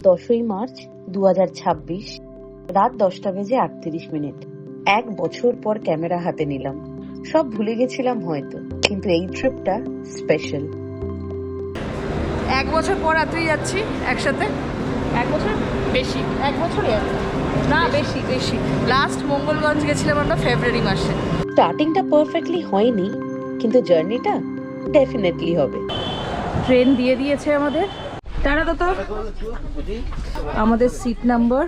10ই March 2026 রাত 10:38। 1 বছর পর ক্যামেরা হাতে নিলাম। সব ভুলে গেছিলাম হয়তো, কিন্তু এই ট্রিপটা স্পেশাল। 1 বছর পর রাত্রি যাচ্ছি একসাথে। 1 বছর বেশি, 1 বছরই না, বেশি বেশি। লাস্ট মঙ্গলগঞ্জ গেছিলাম আমরা ফেব্রুয়ারি মাসে। স্টার্টিংটা পারফেক্টলি হয়নি, কিন্তু জার্নিটা ডেফিনেটলি হবে। ট্রেন দিয়ে দিয়েছে আমাদের। তারা তো আমাদের সিট নাম্বার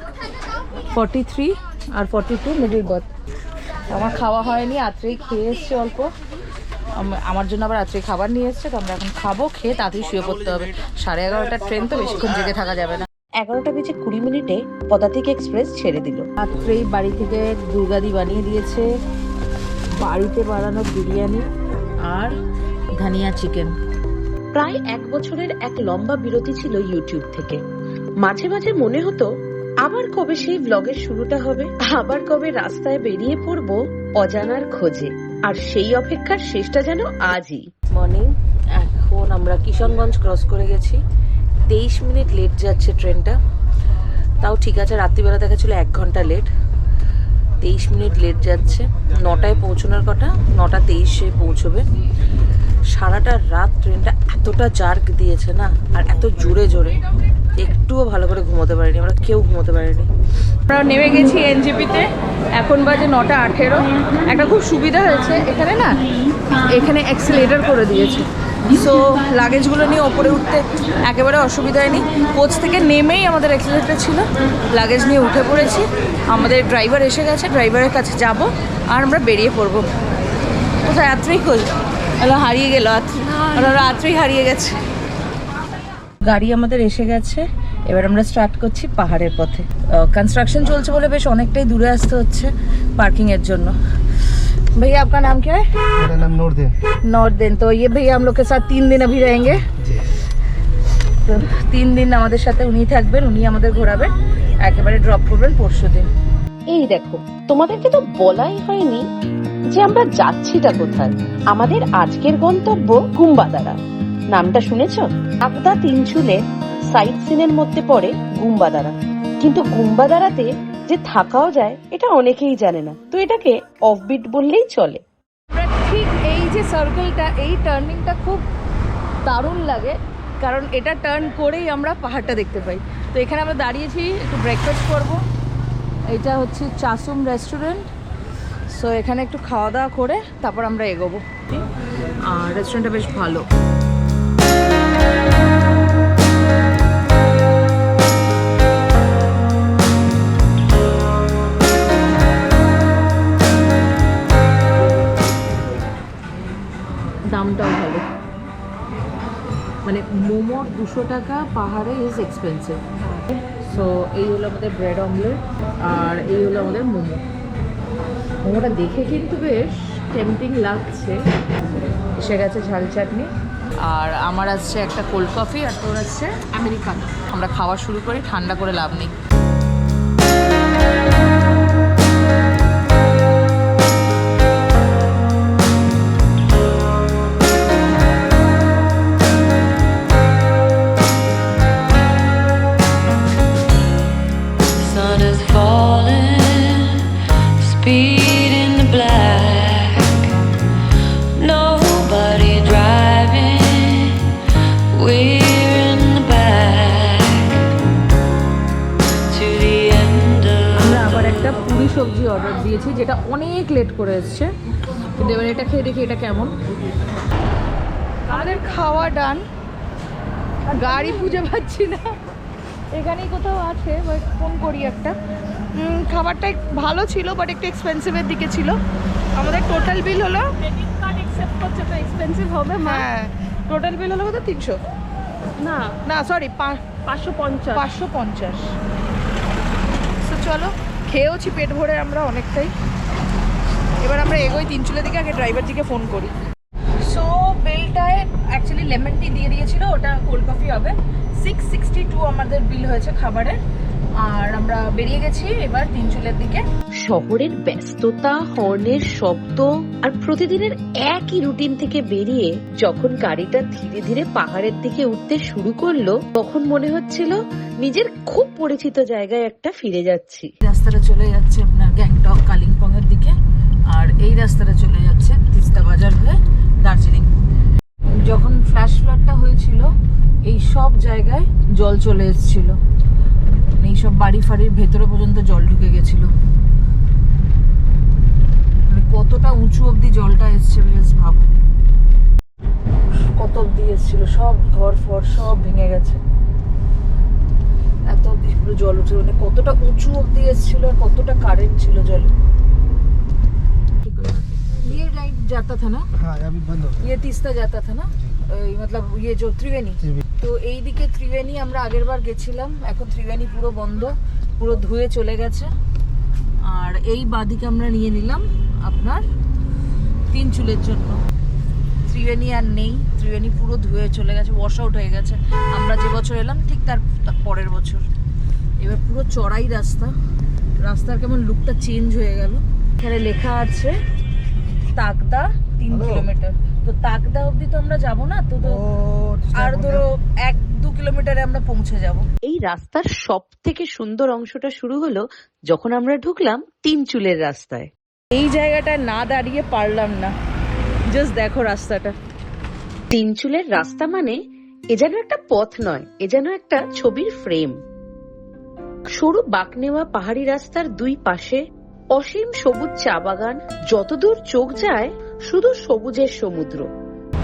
43 আর 42 মিডল বার্থ। আমার খাওয়া হয়নি, রাত্রেই খেয়ে এসছে অল্প। আমার জন্য আবার রাত্রে খাবার নিয়ে এসছে, তো আমরা এখন খাবো, খেয়ে তাড়াতাড়ি শুয়ে পড়তে হবে। 11:30টার ট্রেন, তো বেশিক্ষণ জেগে থাকা যাবে না। 11:20 পদাতিক এক্সপ্রেস ছেড়ে দিল। রাত্রেই বাড়ি থেকে দুর্গাদি বানিয়ে দিয়েছে বাড়িতে বানানো বিরিয়ানি আর ধনিয়া চিকেন। প্রায় 1 বছরের এক লম্বা বিরতি ছিল ইউটিউব থেকে। মাঝে মাঝে মনে হতো আবার কবে সেই ব্লগের শুরুটা হবে, আবার কবে রাস্তায় বেরিয়ে পড়বো অজানার খোঁজে। আর সেই অপেক্ষার শেষটা যেন আজই। মর্নিং, এখন আমরা কিশনগঞ্জ ক্রস করে গেছি। 23 মিনিট লেট যাচ্ছে ট্রেনটা, তাও ঠিক আছে। রাত্রিবেলা দেখা ছিল 1 ঘন্টা লেট। 23 মিনিট লেট যাচ্ছে। 9টায় পৌঁছানোর কথা, 9:23-এ পৌঁছবে। সারাটা রাত ট্রেনটা এতটা জার্ক দিয়েছে না, আর এত জোরে জোরে, একটুও ভালো করে ঘুমোতে পারিনি, আমরা কেউ ঘুমোতে পারিনি। আমরা নেমে গেছি এনজেপিতে। এখন বাজে 9:18। একটা খুব সুবিধা হয়েছে এখানে না, এখানে অ্যাক্সিলারেটর করে দিয়েছে, সো লাগেজগুলো নিয়ে ওপরে উঠতে একেবারে অসুবিধা হয়নি। কোচ থেকে নেমেই আমাদের অ্যাক্সিলারেটর ছিল, লাগেজ নিয়ে উঠে পড়েছি। আমাদের ড্রাইভার এসে গেছে, ড্রাইভারের কাছে যাব আর আমরা বেরিয়ে পড়বো। কোথায় রাত্রেই খোঁজ হারিয়ে গেল, রাত্রেই হারিয়ে গেছে। গাড়ি আমাদের এসে গেছে, এবার আমরা স্টার্ট করছি পাহাড়ের পথে। कंस्ट्रक्शन চলছে বলে বেশ অনেকটাই দূরে আসতে হচ্ছে पार्किंग এর জন্য। भैया आपका नाम क्या है? मेरा नाम नूरदीन। नूरदीन। तो ये भैया हम लोग के साथ 3 दिन अभी रहेंगे। তো 3 দিন আমাদের সাথে উনি থাকবেন, উনি আমাদের ঘোরাবেন, একেবারে ড্রপ করবেন পরশুদিন। এই দেখো, তোমাদেরকে তো বলাই হয়নি যে আমরা যাচ্ছিটা কোথায়। আমাদের আজকের গন্তব্য গুম্বাদারা। নামটা শুনেছো? আকদা তিনচুলে সাইট সিনের মধ্যে পড়ে গুম্বাদারা। কিন্তু গুম্বাদারাতে যে থাকাও যায় এটা অনেকেই জানে না, তো এটাকে অফবিট বললেই চলে। ঠিক এই যে সার্কেলটা, এই টার্নিংটা খুব দারুণ লাগে, কারণ এটা টার্ন করেই আমরা পাহাড়টা দেখতে পাই। তো এখানে আমরা দাঁড়িয়েছি, একটু ব্রেকফাস্ট করব। এটা হচ্ছে চাসুম রেস্টুরেন্ট। সো এখানে একটু খাওয়া দাওয়া করে তারপর আমরা এগোবো। আর রেস্টুরেন্টটা বেশ ভালো। দামটাও ভালো, মানে মোমোর 200 টাকা পাহাড়ে ইজ এক্সপেন্সিভ। সো এই হলো আমাদের ব্রেড অমলেট, আর এই হলো আমাদের মোমো। মোমোটা দেখে কিন্তু বেশ টেম্পটিং লাগছে। এসে গেছে ঝাল চাটনি, আর আমার আসছে একটা কোল্ড কফি, আর তোর আসছে আমেরিকান। আমরা খাওয়া শুরু করি, ঠান্ডা করে লাভ নেই। Speed in the black, nobody driving, we're in the back to the end of. আমরা আবার একটা পুরি সবজি অর্ডার দিয়েছি, যেটা অনেক লেট করে এসছে, কিন্তু এবার এটা খেয়ে দেখি এটা কেমন। আমাদের খাওয়া ডান, গাড়ি খুঁজে পাচ্ছি না, এখানেই কোথাও আছে, ফোন করি একটা। খাবারটা ভালো ছিল, বাট একটু এক্সপেন্সিভের দিকে ছিল। আমাদের টোটাল বিল হলো, ক্রেডিট কার্ড অ্যাকসেপ্ট করছে তো এক্সপেন্সিভ হবে। হ্যাঁ, টোটাল বিল হলো কত? 300 না না সরি 550। তো চলো, খেয়েওছি পেট ভরে আমরা অনেকটাই। এবার আমরা এগোই তিনচুলের দিকে, আগে ড্রাইভারজিকে ফোন করি। সো বিলটায় অ্যাকচুয়ালি লেমন টি দিয়ে দিয়েছিল, ওটা কোল্ড কফি হবে। 662 আমাদের বিল হয়েছে খাবারের। আর আমরা বেরিয়ে গেছি এবার তিনচুলের দিকে। শহরের ব্যস্ততা, হর্নের শব্দ আর প্রতিদিনের একই রুটিন থেকে বেরিয়ে যখন গাড়িটা ধীরে ধীরে পাহাড়ের দিকে উঠতে শুরু করলো, তখন মনে হচ্ছিল নিজের খুব পরিচিত জায়গায় একটা ফিরে যাচ্ছি। রাস্তাটা চলে যাচ্ছে আপনার গ্যাংটক কালিম্পং এর দিকে, আর এই রাস্তাটা চলে যাচ্ছে তিস্তা বাজার হয়ে দার্জিলিং। যখন ফ্ল্যাশ ফ্লাডটা হয়েছিল এই সব জায়গায় জল চলে এসেছিল, এই সব বাড়ি ফাড়ির ভেতরে পর্যন্ত জল ঢুকে গেছিল। মানে কতটা উঁচু অব্দি জলটা এসছে বেশ ভাবো, কত অব্দি এসেছিল, সব ঘর ফর সব ভেঙে গেছে, এত অব্দি পুরো জল উঠে, মানে কতটা উঁচু অব্দি এসেছিল আর কতটা কারেন্ট ছিল জলে। ये राइट जाता था ना? हाँ अभी बंद हो गया। ये तीस्ता जाता था ना? मतलब ये जो ত্রিবেণী, তো এই দিকে ত্রিবেণী আমরা আগের বার গেছিলাম, এখন ত্রিবেণী পুরো বন্ধ, পুরো ধুয়ে চলে গেছে। আর এই বাদিকে আমরা নিয়ে নিলাম আপনার তিনচুলের জন্য। ত্রিবেণী আর নেই, ত্রিবেণী পুরো ধুয়ে চলে গেছে, ওয়াশ আউট হয়ে গেছে। আমরা যে বছর এলাম ঠিক তার পরের বছর। এবার পুরো চড়াই রাস্তা, রাস্তার কেমন লুকটা চেঞ্জ হয়ে গেল। এখানে লেখা আছে তাকদা 3 কিলোমিটার, তো তাকদা অবধি তো আমরা যাবো না, তো আর ধরো 1-2 কিলোমিটারে আমরা পৌঁছে যাব। এই রাস্তার সব থেকে সুন্দর অংশটা শুরু হলো যখন আমরা ঢুকলাম তিনচুলের রাস্তায়। এই জায়গাটায় না দাঁড়িয়ে পারলাম না, জাস্ট দেখো রাস্তাটা। তিনচুলের রাস্তা মানে এ যেন একটা পথ নয়, এ যেন একটা ছবির ফ্রেম। সরু বাঁক নেওয়া পাহাড়ি রাস্তার দুই পাশে অসীম সবুজ চা বাগান, যতদূর চোখ যায় শুধু সবুজের সমুদ্র।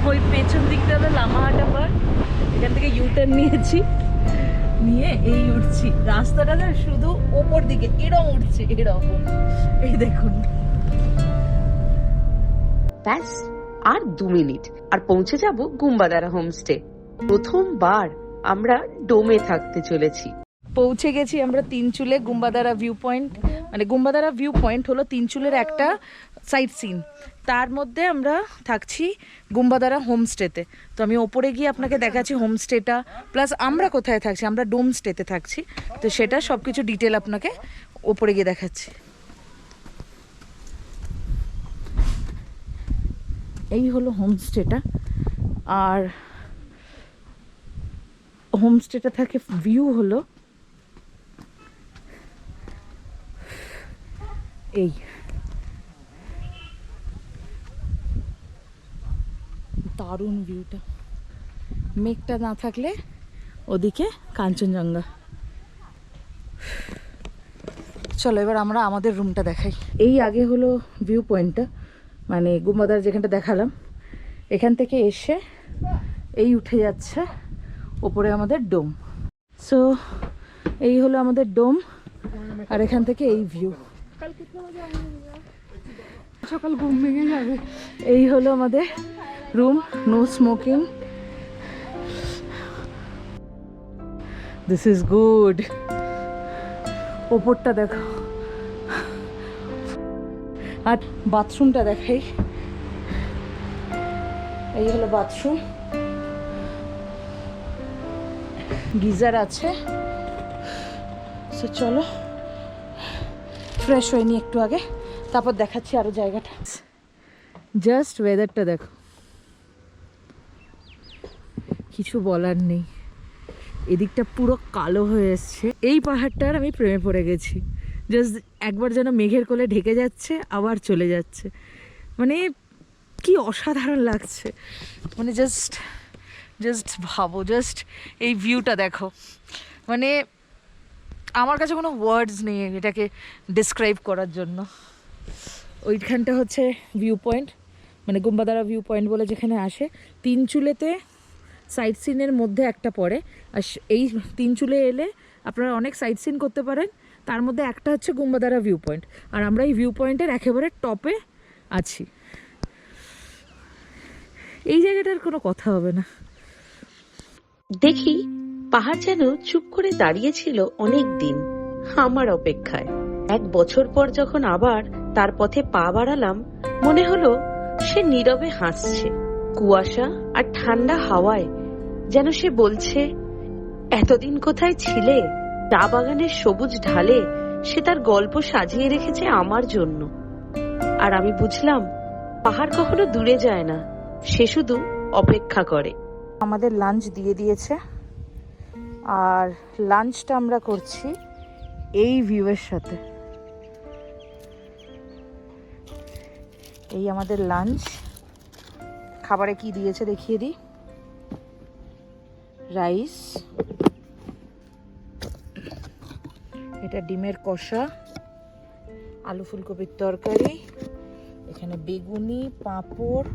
ওই পেছন দিকটা হলো লামাহাটা পার্ক, এখান থেকে ইউটার্ন নিয়েছি, নিয়ে এই উঠছি। রাস্তাটা না শুধু ওপর দিকে এরকম উঠছে, এরকম, এই দেখুন। ব্যাস আর 2 মিনিট আর পৌঁছে যাব গুম্বাদারা হোমস্টে। প্রথমবার আমরা ডোমে থাকতে চলেছি। পৌঁছে গেছি আমরা তিনচুলে গুম্বাদারা ভিউ পয়েন্ট। মানে গুম্বাদারা ভিউ পয়েন্ট হলো তিনচুলের একটা সাইট সিন, তার মধ্যে আমরা থাকছি গুম্বাদারা হোমস্টেতে। তো আমি ওপরে গিয়ে আপনাকে দেখাচ্ছি হোমস্টেটা, প্লাস আমরা কোথায় থাকছি, আমরা ডোম স্টেতে থাকছি, তো সেটা সব কিছু ডিটেল আপনাকে ওপরে গিয়ে দেখাচ্ছি। এই হলো হোমস্টেটা, আর হোমস্টেটা থেকে ভিউ হলো এই, দারুণ ভিউটা। মেঘটা না থাকলে ওদিকে কাঞ্চনজঙ্ঘা। চলো এবার আমরা আমাদের রুমটা দেখাই। এই আগে হলো ভিউ পয়েন্টটা, মানে গুম্বাদার যেখানটা দেখালাম, এখান থেকে এসে এই উঠে যাচ্ছে ওপরে আমাদের ডোম। সো এই হলো আমাদের ডোম, আর এখান থেকে এই ভিউ। সকাল ঘুম ভেঙে যাবে। এই হলো আমাদের room, no smoking. This is good. ওপরটা দেখো, আর বাথরুমটা দেখাই। এই হলো বাথরুম, গিজার আছে। সো চলো ফ্রেশ হয়নি একটু আগে, তারপর দেখাচ্ছি আরো জায়গাটা। জাস্ট ওয়েদারটা দেখো, কিছু বলার নেই। এদিকটা পুরো কালো হয়ে এসছে। এই পাহাড়টার আমি প্রেমে পড়ে গেছি। জাস্ট একবার যেন মেঘের কোলে ঢেকে যাচ্ছে, আবার চলে যাচ্ছে, মানে কি অসাধারণ লাগছে। মানে জাস্ট ভাবো, জাস্ট এই ভিউটা দেখো, মানে আমার কাছে কোনো ওয়ার্ডস নেই এটাকে ডিসক্রাইব করার জন্য। ওইখানটা হচ্ছে ভিউ পয়েন্ট, মানে গুম্বাদারা ভিউ পয়েন্ট বলে যেখানে আসে। তিনচুলেতে সাইট সিনের মধ্যে একটা পড়ে, আর এই তিনচুলে এলে আপনারা অনেক সাইট সিন করতে পারেন, তার মধ্যে একটা হচ্ছে গুম্বাদারা ভিউ পয়েন্ট। আর আমরা এই ভিউ পয়েন্টের একেবারে টপে আছি। এই জায়গাটার কোনো কথা হবে না। দেখি পাহাড় যেন চুপ করে দাঁড়িয়েছিল অনেক দিন আমার অপেক্ষায়। 1 বছর পর যখন আবার তার পথে পা বাড়ালাম, মনে হলো সে নীরবে হাসছে। কুয়াশা আর ঠান্ডা হাওয়ায় যেন সে বলছে, এতদিন কোথায় ছিলে? চা বাগানের সবুজ ঢালে সে তার গল্প সাজিয়ে রেখেছে আমার জন্য। আর আমি বুঝলাম পাহাড় কখনো দূরে যায় না, সে শুধু অপেক্ষা করে। আমাদের লাঞ্চ দিয়ে দিয়েছে, আর লাঞ্চটা আমরা করছি এই ভিউয়ের সাথে। এই আমাদের লাঞ্চ। খাবারে কি দিয়েছে দেখিয়ে দিই। রাইস, এটা ডিমের কষা, আলু ফুলকপির তরকারি, এখানে বেগুনি, পাঁপড়,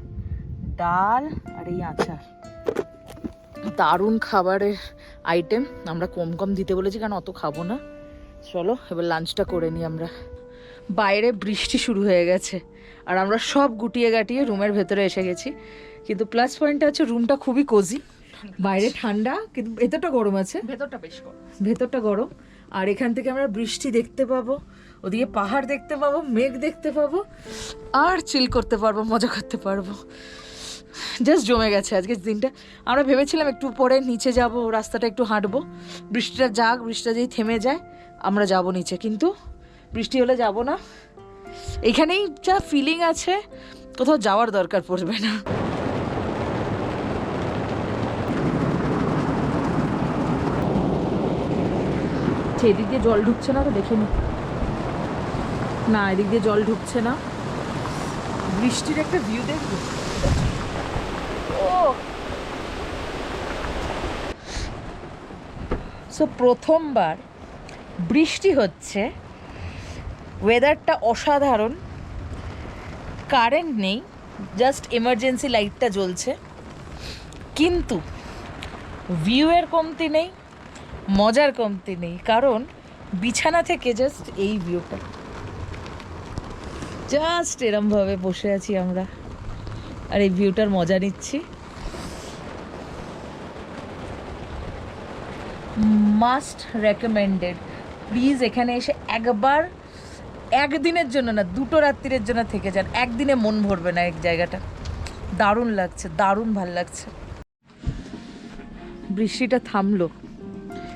ডাল আর এই আচার। দারুণ খাবারের আইটেম। আমরা কম কম দিতে বলেছি কারণ অত খাবো না। চলো এবার লাঞ্চটা করে নিই আমরা। বাইরে বৃষ্টি শুরু হয়ে গেছে আর আমরা সব গুটিয়ে গাটিয়ে রুমের ভেতরে এসে গেছি। কিন্তু প্লাস পয়েন্টটা হচ্ছে রুমটা খুবই কোজি। বাইরে ঠান্ডা কিন্তু ভেতরটা গরম আছে। ভেতরটা বেশ কম, ভেতরটা গরম। আর এখান থেকে আমরা বৃষ্টি দেখতে পাবো, ওদিকে পাহাড় দেখতে পাবো, মেঘ দেখতে পাবো, আর চিল করতে পারবো, মজা করতে পারবো। জাস্ট জমে গেছে আজকের দিনটা। আমরা ভেবেছিলাম একটু পরে নিচে যাব, রাস্তাটা একটু হাঁটবো, বৃষ্টিটা যাক, বৃষ্টিটা যেই থেমে যায় আমরা যাব নিচে। কিন্তু বৃষ্টি হলে যাব না, এখানেই যা ফিলিং আছে কোথাও যাওয়ার দরকার পড়বে না। এদিক দিয়ে জল ঢুকছে না তো দেখে নি। না, এদিক দিয়ে জল ঢুকছে না। বৃষ্টির একটা ভিউ দেখবো। সো প্রথমবার বৃষ্টি হচ্ছে, ওয়েদারটা অসাধারণ, কারেন্ট নেই, জাস্ট এমার্জেন্সি লাইটটা জ্বলছে, কিন্তু ভিউয়ের কমতি নেই, মজার কমতি নেই, কারণ বিছানা থেকে জাস্ট এই ভিউটা, জাস্ট এরমভাবে বসে আছি আমরা আর এই ভিউটার মজা নিচ্ছি। মাস্ট রেকমেন্ডেড, প্লিজ এখানে এসে একবার, একদিনের জন্য না, 2 রাত্রির জন্য থেকে যান, একদিনে মন ভরবে না। এক জায়গাটা দারুণ লাগছে, দারুণ ভাল লাগছে। বৃষ্টিটা থামলো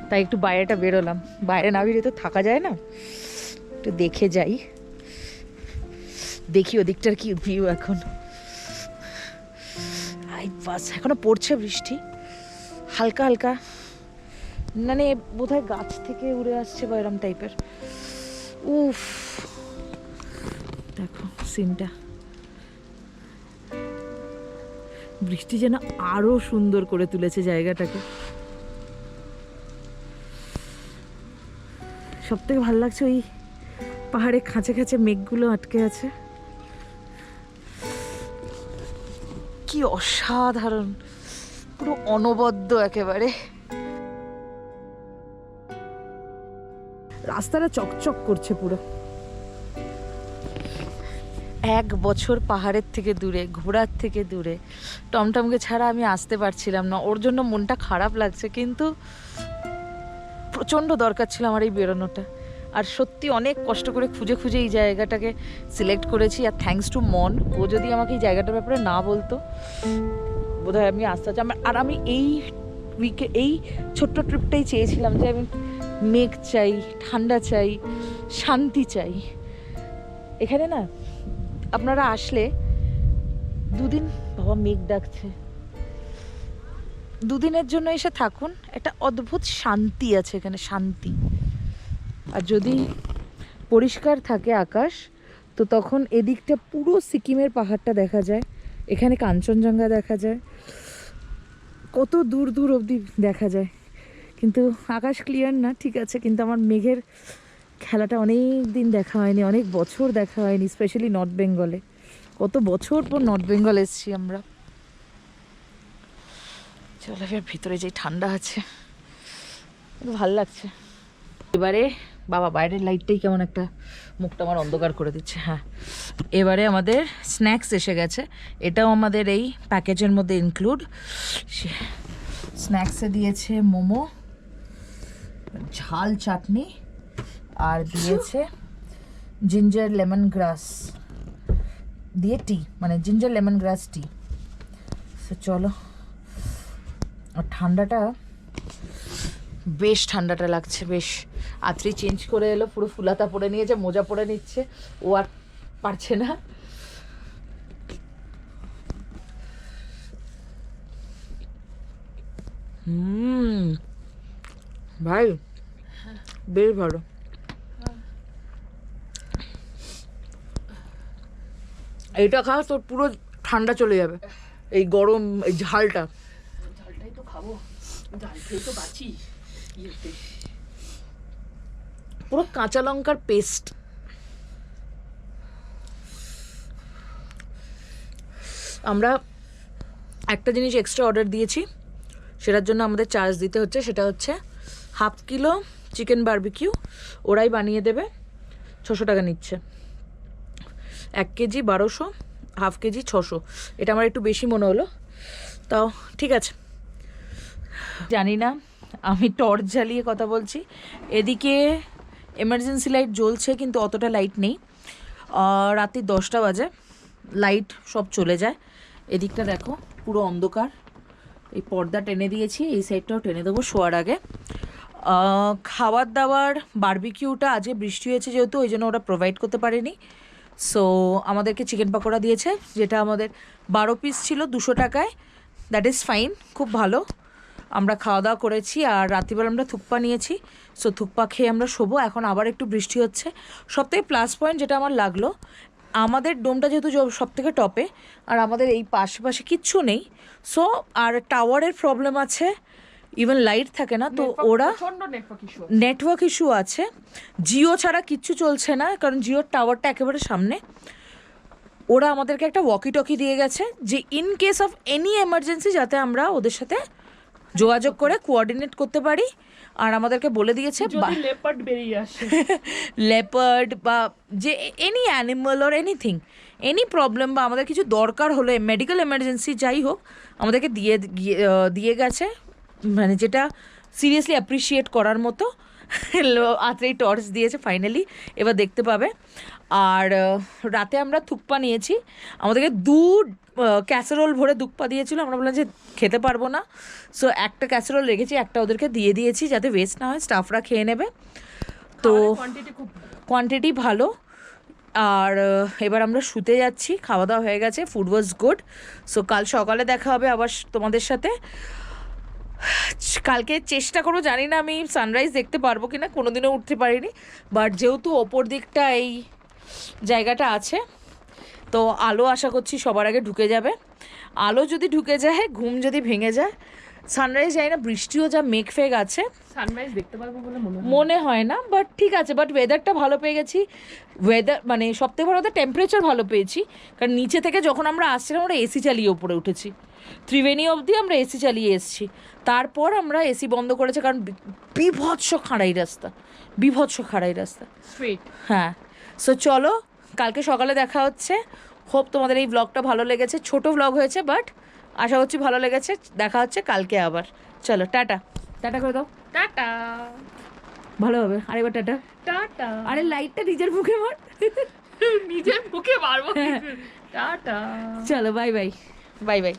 তাই একটু বাইরেটা বেরোলাম। বাইরে না বেরিয়ে তো থাকা যায় না, একটু দেখে যাই, দেখি ওদিকটার কি ভিউ। এখন বাস এখনো পড়ছে বৃষ্টি হালকা হালকা, মানে বোধহয় গাছ থেকে উড়ে আসছে বা এরম টাইপের। উফ, দেখো সিনটা, বৃষ্টি যেন আরো সুন্দর করে তুলেছে জায়গাটাকে। সব থেকে ভালো লাগছে ওই পাহাড়ে খাঁচে খাঁচে মেঘগুলো আটকে আছে, কি অসাধারণ, পুরো অনবদ্য একেবারে। রাস্তাটা চকচক করছে পুরো। 1 বছর পাহাড়ের থেকে দূরে, ঘোড়ার থেকে দূরে, টমটমকে ছাড়া আমি আসতে পারছিলাম না। ওর জন্য মনটা খারাপ লাগছে, কিন্তু প্রচণ্ড দরকার ছিল আমার এই বেরোনোটা। আর সত্যি অনেক কষ্ট করে খুঁজে খুঁজে এই জায়গাটাকে সিলেক্ট করেছি। আর থ্যাঙ্কস টু মন, ও যদি আমাকে এই জায়গাটার ব্যাপারে না বলতো বোধহয় আমি আসতে চাই। আর আমি এই উইকে, এই ছোট্ট ট্রিপটাই চেয়েছিলাম যে আমি মেঘ চাই, ঠান্ডা চাই, শান্তি চাই। এখানে না আপনারা আসলে 2 দিন, বাবা মেঘ ডাকছে, 2 দিনের জন্য এসে থাকুন, একটা অদ্ভুত শান্তি আছে এখানে, শান্তি। আর যদি পরিষ্কার থাকে আকাশ, তো তখন এদিকটা পুরো সিকিমের পাহাড়টা দেখা যায়, এখানে কাঞ্চনজঙ্ঘা দেখা যায়, কত দূর দূর অবধি দেখা যায়। কিন্তু আকাশ ক্লিয়ার না, ঠিক আছে, কিন্তু আমার মেঘের খেলাটা অনেক দিন দেখা হয়নি, অনেক বছর দেখা হয়নি, স্পেশালি নর্থ বেঙ্গলে। কত বছর পর নর্থ বেঙ্গল এসেছি আমরা। চলো এবার ভিতরে যেই, ঠান্ডা আছে, ভাল লাগছে। এবারে বাবা বাইরের লাইটটাই কেমন একটা মুখটা আমার অন্ধকার করে দিচ্ছে। হ্যাঁ, এবারে আমাদের স্ন্যাক্স এসে গেছে, এটাও আমাদের এই প্যাকেজের মধ্যে ইনক্লুড। স্ন্যাক্সে দিয়েছে মোমো, ঝাল চাটনি, আর দিয়েছে জিঞ্জার লেমন গ্রাস দিয়ে টি, মানে জিঞ্জার লেমন গ্রাস টি। চলো, আর ঠান্ডাটা বেশ ঠান্ডাটা লাগছে, বেশ। আত্রি চেঞ্জ করে এলো, পুরো ফুলাতা পরে নিয়েছে, মোজা পরে নিচ্ছে, ও আর পারছে না। ভাই বেশ ভালো। এইটা খা, তোর পুরো ঠান্ডা চলে যাবে, এই গরম এই ঝালটা। ঝালটাই তো খাবো, ঝাল খেয়ে তো বাঁচি। পুরো কাঁচা লঙ্কার পেস্ট। আমরা একটা জিনিস এক্সট্রা অর্ডার দিয়েছি, সেটার জন্য আমাদের চার্জ দিতে হচ্ছে। সেটা হচ্ছে 1/2 কিলো চিকেন বারবিকিউ, ওরাই বানিয়ে দেবে, 600 টাকা নিচ্ছে। 1 কেজি 1200, 1/2 কেজি 600। এটা আমার একটু বেশি মনে হলো, তাও ঠিক আছে। জানি না, আমি টর্চ জ্বালিয়ে কথা বলছি। এদিকে এমার্জেন্সি লাইট জ্বলছে, কিন্তু অতটা লাইট নেই। রাত্রি 10টা বাজে, লাইট সব চলে যায়। এদিকটা দেখো পুরো অন্ধকার। এই পর্দা টেনে দিয়েছি, এই সাইডটাও টেনে দেবো শোয়ার আগে। খাবার দাবার বারবিকিউটা আজকে বৃষ্টি হয়েছে যেহেতু, ওই জন্য ওরা প্রোভাইড করতে পারেনি। সো আমাদেরকে চিকেন পকোড়া দিয়েছে, যেটা আমাদের 12 পিস ছিল 200 টাকায়। দ্যাট ইজ ফাইন, খুব ভালো। আমরা খাওয়া দাওয়া করেছি, আর রাত্রিবেলা আমরা থুকপা নিয়েছি। সো থুকপা খেয়ে আমরা শোবো। এখন আবার একটু বৃষ্টি হচ্ছে। সবথেকে প্লাস পয়েন্ট যেটা আমার লাগলো, আমাদের ডোমটা যেহেতু সব থেকে টপে, আর আমাদের এই পাশে কিচ্ছু নেই। সো আর টাওয়ারের প্রবলেম আছে, ইভেন লাইট থাকে না। তো ওরা নেটওয়ার্ক ইস্যু আছে, জিও ছাড়া কিচ্ছু চলছে না, কারণ জিওর টাওয়ারটা একেবারে সামনে। ওরা আমাদেরকে একটা ওয়াকি টকি দিয়ে গেছে, যে in case of any emergency যাতে আমরা ওদের সাথে যোগাযোগ করে কোঅর্ডিনেট করতে পারি। আর আমাদেরকে বলে দিয়েছে লেপার্ড বেরিয়ে আসে, লেপার্ড বা যে any animal or anything, any problem বা আমাদের কিছু দরকার হলে, মেডিকেল এমার্জেন্সি যাই হোক, আমাদেরকে দিয়ে গেছে, মানে যেটা সিরিয়াসলি অ্যাপ্রিসিয়েট করার মতো। রাত্রেই টর্চ দিয়েছে ফাইনালি, এবার দেখতে পাবে। আর রাতে আমরা থুকপা নিয়েছি, আমাদেরকে 2 ক্যাসারোল ভরে দুপ্পা দিয়েছিল। আমরা বললাম যে খেতে পারবো না, সো একটা ক্যাসারোল রেখেছি, একটা ওদেরকে দিয়ে দিয়েছি যাতে ওয়েস্ট না হয়, স্টাফরা খেয়ে নেবে। তো কোয়ান্টিটি ভালো। আর এবার আমরা শুতে যাচ্ছি, খাওয়া দাওয়া হয়ে গেছে, ফুড ওয়াজ গুড। সো কাল সকালে দেখা হবে আবার তোমাদের সাথে। কালকে চেষ্টা করবো, জানি না আমি সানরাইজ দেখতে পারবো কিনা, কোনোদিনও উঠতে পারিনি। বাট যেহেতু ওপর দিকটা এই জায়গাটা আছে, তো আলো আশা করছি সবার আগে ঢুকে যাবে। আলো যদি ঢুকে যায়, ঘুম যদি ভেঙে যায়, সানরাইজ যায় না। বৃষ্টিও যা মেঘ ফেগ আছে, সানরাইজ দেখতে পারবো বলে মনে হয় না। বাট ঠিক আছে, বাট ওয়েদারটা ভালো পেয়ে গেছি। ওয়েদার মানে সবথেকে ভালো, টেম্পারেচার ভালো পেয়েছি, কারণ নিচে থেকে যখন আমরা আসছিলাম আমরা এসি চালিয়ে ওপরে উঠেছি। ত্রিবেণী অবধি আমরা এসি চালিয়ে এসেছি, তারপর আমরা এসি বন্ধ করেছি, কারণ বিভৎস খাড়াই রাস্তা। হ্যাঁ, সো চলো কালকে সকালে দেখা হচ্ছে। হোপ তোমাদের এই ব্লগটা ভালো লেগেছে। ছোট ব্লগ হয়েছে, বাট আশা করছি ভালো লেগেছে। দেখা হচ্ছে কালকে আবার। চলো টাটা, টাটা করে দাও। টাটা, ভালো হবে আরেকবার টাটা। টাটা। আরে লাইটটা নিজের মুখে মার, নিজের মুখে মারবো। টাটা, চলো বাই বাই, বাই বাই।